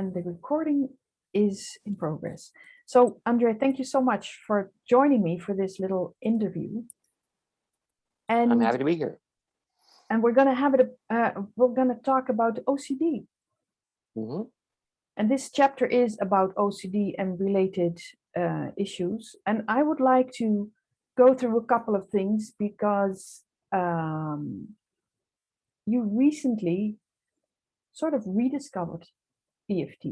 and the recording is in progress. So, Andre, thank you so much for joining me for this little interview. And I'm happy to be here. And we're gonna have it. We're gonna talk about OCD. Mm-hmm. And this chapter is about OCD and related issues. And I would like to go through a couple of things because you recently sort of rediscovered EFT.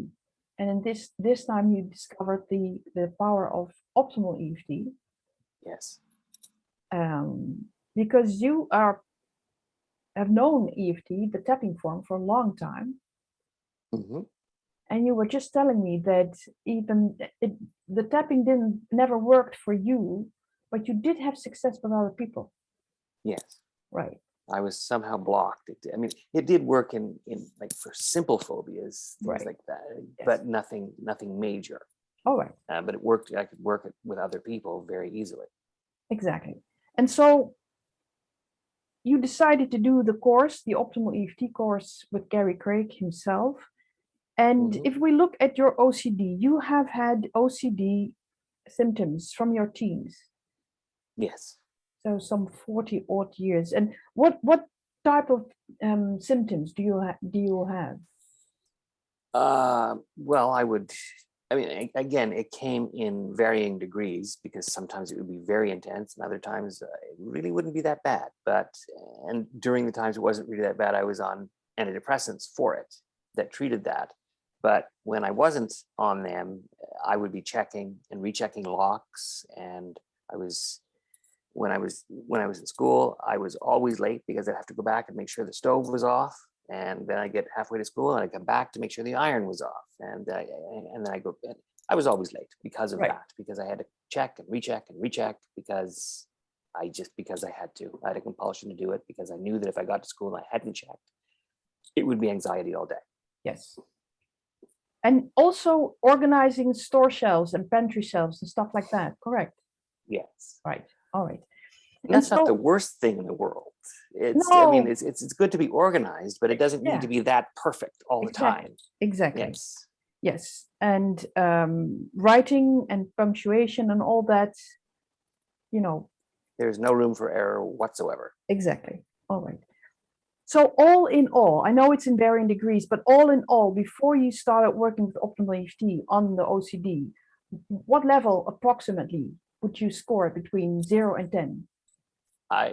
And in this time you discovered the power of optimal EFT. Yes. Because you have known EFT, the tapping form, for a long time. Mm-hmm. And you were just telling me that even the tapping never worked for you, but you did have success with other people. Yes. Right. I was somehow blocked. It did work in like for simple phobias, things Right. like that, Yes. but nothing major. All right. But it worked. I could work it with other people very easily. Exactly. And so you decided to do the course, the optimal EFT course with Gary Craig himself. And Mm-hmm. if we look at your OCD, you have had OCD symptoms from your teens. Yes. So some 40 odd years. And what type of symptoms do you have? Well, again, it came in varying degrees because sometimes it would be very intense and other times it really wouldn't be that bad. And during the times it wasn't really that bad, I was on antidepressants for it that treated that. But when I wasn't on them, I would be checking and rechecking locks. And when I was in school, I was always late because I'd have to go back and make sure the stove was off. And then I get halfway to school and I come back to make sure the iron was off. And then I go, I was always late because of Right. that, because I had to check and recheck because I had to. I had a compulsion to do it because I knew that if I got to school and I hadn't checked, it would be anxiety all day. Yes. And also organizing store shelves and pantry shelves and stuff like that, correct? Yes. Right. All right. And that's not the worst thing in the world. It's good to be organized, but it doesn't need to be that perfect all the time. Exactly. Yes. Yes. And writing and punctuation and all that, There's no room for error whatsoever. Exactly. All right. So all in all, I know it's in varying degrees, but all in all, before you started working with optimal EFT on the OCD, what level approximately would you score between 0 and 10? I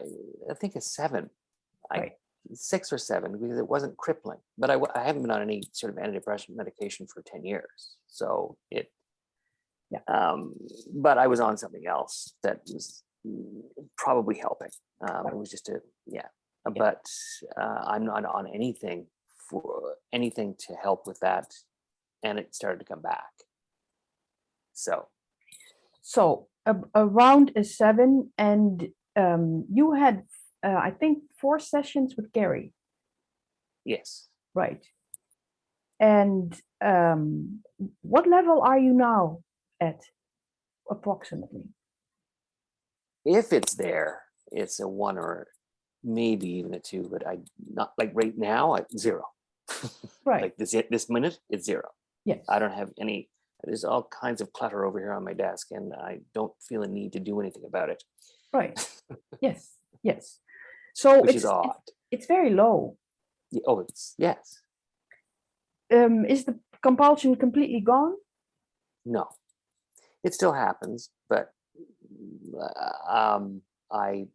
think a 7, Right. 6 or 7, because it wasn't crippling. But I haven't been on any sort of antidepressant medication for 10 years. So it, but I was on something else that was probably helping. It was just but I'm not on anything to help with that. And it started to come back. So around a 7, and you had, I think, 4 sessions with Gary. Yes. Right. And what level are you now at, approximately? If it's there, it's a 1 or maybe even a 2, but I not like right now at 0. Right. Like this minute, it's 0. Yes. I don't have any. There's all kinds of clutter over here on my desk, and I don't feel a need to do anything about it. Right. Yes. Yes. So which is odd. It's very low. Oh, it's yes. Is the compulsion completely gone? No, it still happens, but I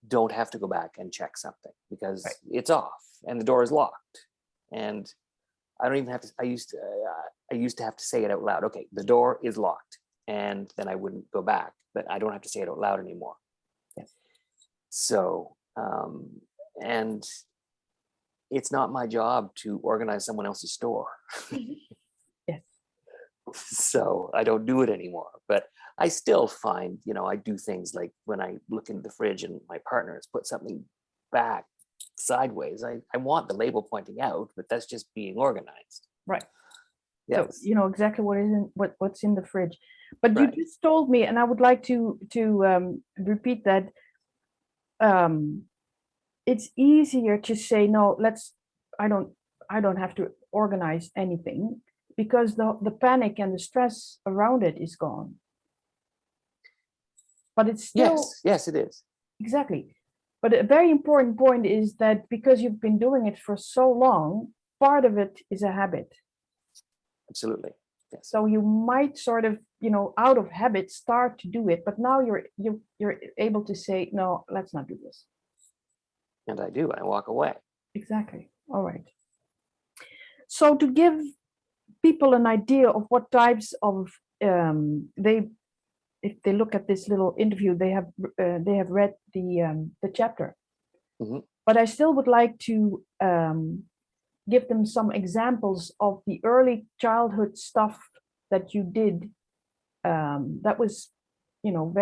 don't have to go back and check something because it's off and the door is locked, and I don't even have to. I used to have to say it out loud. Okay, the door is locked, and then I wouldn't go back. But I don't have to say it out loud anymore. Yes. So, and it's not my job to organize someone else's store. Yes. So I don't do it anymore. But I still find, I do things like when I look into the fridge and my partner has put something back sideways, I want the label pointing out, but that's just being organized. Right. Yes. So you know exactly what's in the fridge. But you just told me, and I would like to repeat that it's easier to say no. I don't have to organize anything. because the panic and the stress around it is gone. But it's still, yes, it is. exactly. But a very important point is that because you've been doing it for so long, part of it is a habit. Absolutely. Yes. So you might sort of, out of habit start to do it, but now you're able to say, no, let's not do this. And I do. I walk away. Exactly. All right. So to give people an idea of what types of if they look at this little interview, they have read the chapter. Mm-hmm. But I still would like to give them some examples of the early childhood stuff that you did that was,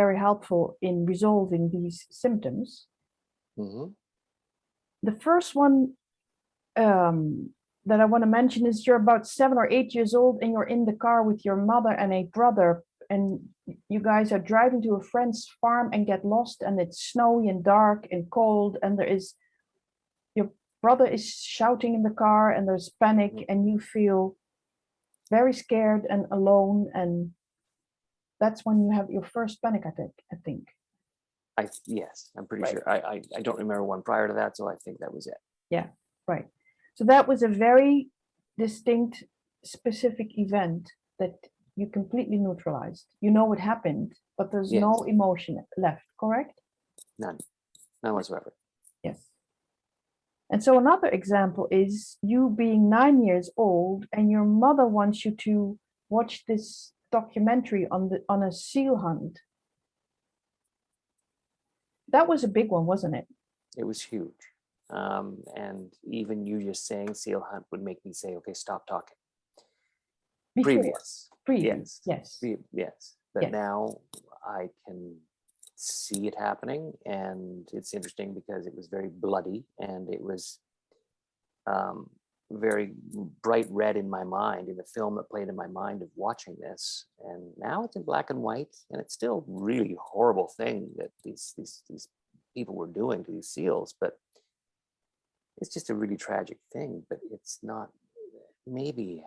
very helpful in resolving these symptoms. Mm-hmm. The first one that I want to mention is you're about 7 or 8 years old and you're in the car with your mother and a brother, and you guys are driving to a friend's farm and get lost, and it's snowy and dark and cold, and your brother is shouting in the car and there's panic, and you feel very scared and alone, and that's when you have your first panic attack, I think. Yes, I'm pretty Right. sure. I don't remember one prior to that, so I think that was it. Yeah, right. So that was a very distinct, specific event that you completely neutralized. You know what happened, but there's Yes. no emotion left, correct? None whatsoever. Yes. And so another example is you being 9 years old and your mother wants you to watch this documentary on a seal hunt. That was a big one, wasn't it? It was huge. And even you just saying seal hunt would make me say, okay, stop talking. Before. Previous. Yes. Yes. But Yes. now I can see it happening, and it's interesting because it was very bloody, and it was very bright red in my mind, in the film that played in my mind of watching this. And now it's in black and white, and it's still really horrible thing that these people were doing to these seals, but it's just a really tragic thing. But it's not, maybe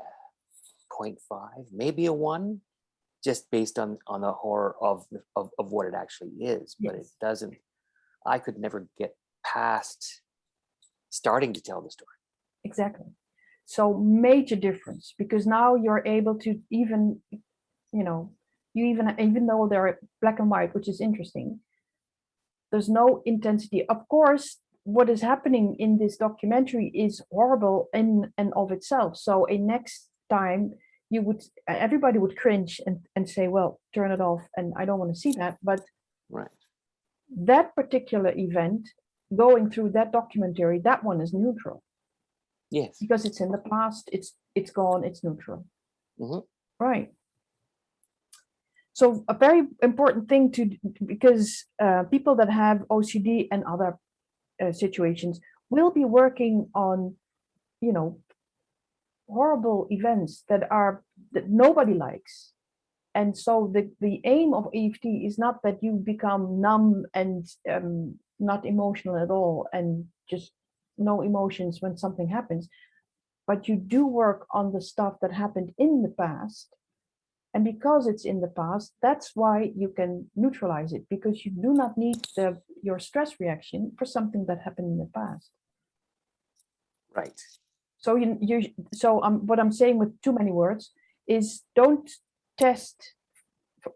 0.5, maybe a 1, just based on the horror of what it actually is. But Yes. it doesn't, I could never get past starting to tell the story. Exactly. So major difference, because now you're able to even, even though they're black and white, which is interesting, there's no intensity. Of course, what is happening in this documentary is horrible in and of itself. So a next time everybody would cringe and say, well, turn it off, and I don't want to see that. But Right. that particular event, going through that documentary, that one is neutral. Yes. Because it's in the past, it's gone, it's neutral. Mm-hmm. Right. So a very important thing because people that have OCD and other situations will be working on, horrible events that nobody likes. And so the aim of EFT is not that you become numb and not emotional at all and just no emotions when something happens, but you do work on the stuff that happened in the past. And because it's in the past, that's why you can neutralize it, because you do not need your stress reaction for something that happened in the past. Right. So what I'm saying with too many words is don't test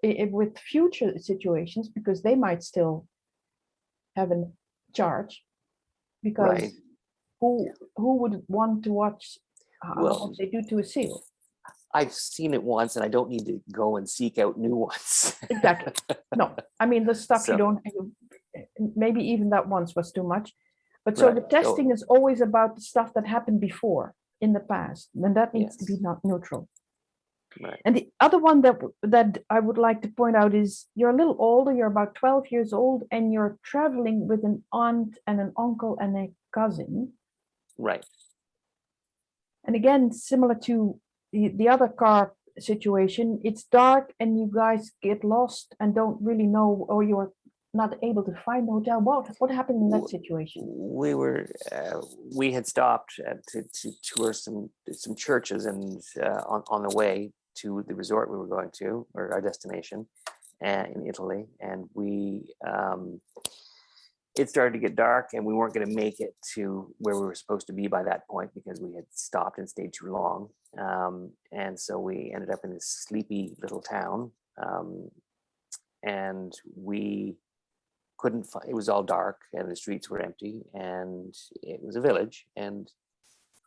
it with future situations, because they might still have a charge. Because Right. who would want to watch what they do to a seal? I've seen it once, and I don't need to go and seek out new ones. Exactly. No, I mean the stuff you So- don't. Maybe even that once was too much. But so the Right. testing is always about the stuff that happened before in the past, and that needs to be Yes. not neutral. Right. And the other one that I would like to point out is you're a little older, you're about 12 years old, and you're traveling with an aunt and an uncle and a cousin. Right. And again, similar to the other car situation, it's dark and you guys get lost and don't really know, or you're not able to find the hotel? What happened in that situation? We had stopped to tour some churches, and on the way to the resort we were going to, or our destination, in Italy, and it started to get dark, and we weren't going to make it to where we were supposed to be by that point because we had stopped and stayed too long, and so we ended up in this sleepy little town, and we couldn't find. It was all dark, and the streets were empty, and it was a village, and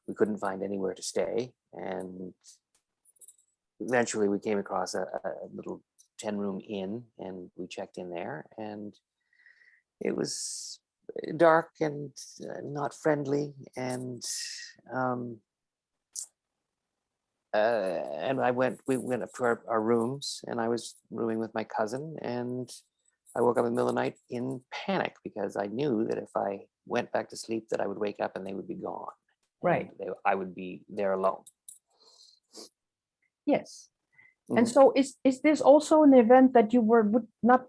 we couldn't find anywhere to stay, and eventually we came across a little 10-room inn, and we checked in there, and it was dark and not friendly, and we went up to our rooms, and I was rooming with my cousin, and I woke up in the middle of the night in panic because I knew that if I went back to sleep that I would wake up and they would be gone. Right. I would be there alone. Yes. Mhm. And so is this also an event that you would not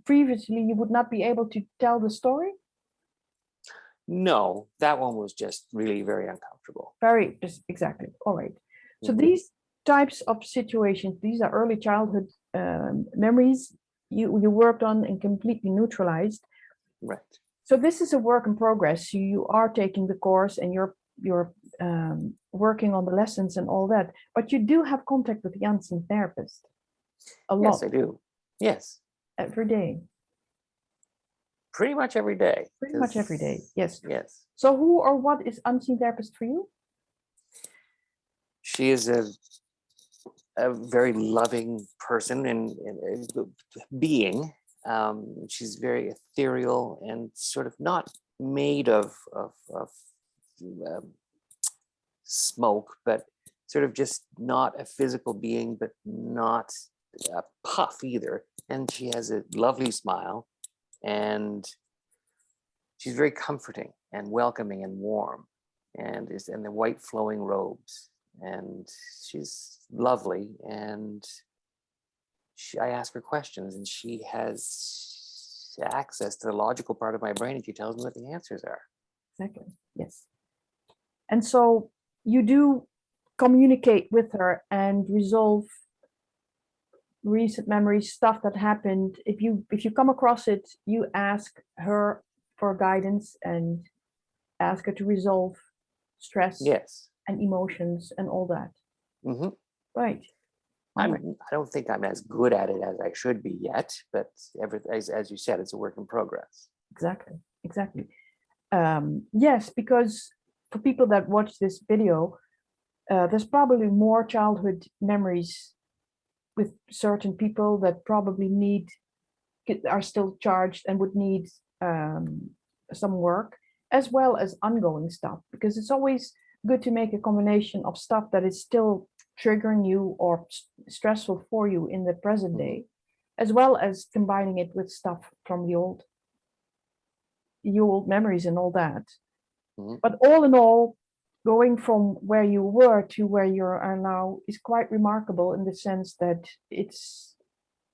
previously you would not be able to tell the story? No, that one was just really very uncomfortable. Exactly. All right. So Mhm. these types of situations, these are early childhood memories you worked on and completely neutralized. Right. So this is a work in progress. You are taking the course and you're working on the lessons and all that, but you do have contact with the unseen therapist a lot. Yes, I do. Yes. Every day. Pretty much every day. Pretty much every day. Yes. Yes. So who or what is unseen therapist for you? She is a very loving person and being. She's very ethereal and sort of not made of smoke, but sort of just not a physical being, but not a puff either. And she has a lovely smile, and she's very comforting and welcoming and warm, and is in the white flowing robes, and she's lovely. And I ask her questions, and she has access to the logical part of my brain, and she tells me what the answers are. Exactly. Yes. And so you do communicate with her and resolve recent memories, stuff that happened. If you come across it, you ask her for guidance and ask her to resolve stress Yes. and emotions and all that. Mm-hmm. Right. I don't think I'm as good at it as I should be yet, but as you said, it's a work in progress. Exactly. Yes, because for people that watch this video, there's probably more childhood memories with certain people that probably are still charged and would need some work, as well as ongoing stuff, because it's always good to make a combination of stuff that is still triggering you or stressful for you in the present day, as well as combining it with stuff from the old memories and all that. But all in all, going from where you were to where you are now is quite remarkable in the sense that it's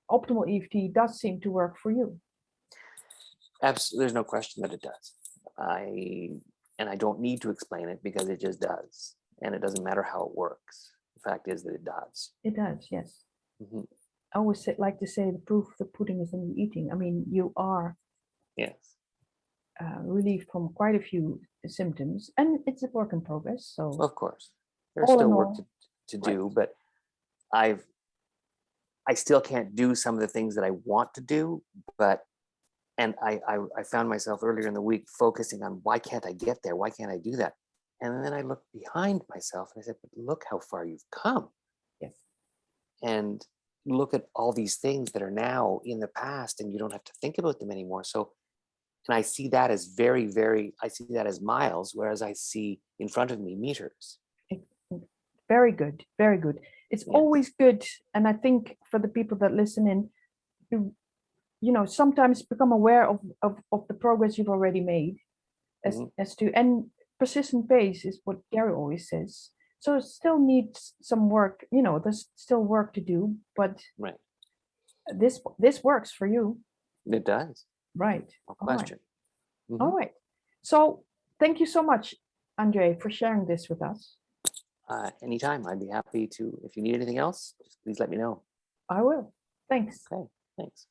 optimal EFT does seem to work for you. Absolutely, there's no question that it does. I don't need to explain it because it just does, and it doesn't matter how it works. The fact is that it does. It does, yes. Mm-hmm. I always like to say the proof of the pudding is in the eating. I mean, you are relieved from quite a few symptoms, and it's a work in progress. So of course, there's still work to do, but I still can't do some of the things that I want to do, and I found myself earlier in the week focusing on why can't I get there? Why can't I do that? And then I looked behind myself and I said, but look how far you've come. Yes. And look at all these things that are now in the past and you don't have to think about them anymore. So, and I see that as I see that as miles, whereas I see in front of me meters. Very good. Very good. It's always good. And I think for the people that listen in, sometimes become aware of the progress you've already made and persistent pace is what Gary always says. So it still needs some work, there's still work to do, but this works for you. It does. Right. No All right. question. All right. So thank you so much, Andre, for sharing this with us. Anytime. I'd be happy to. If you need anything else, just please let me know. I will. Thanks. Okay. Thanks.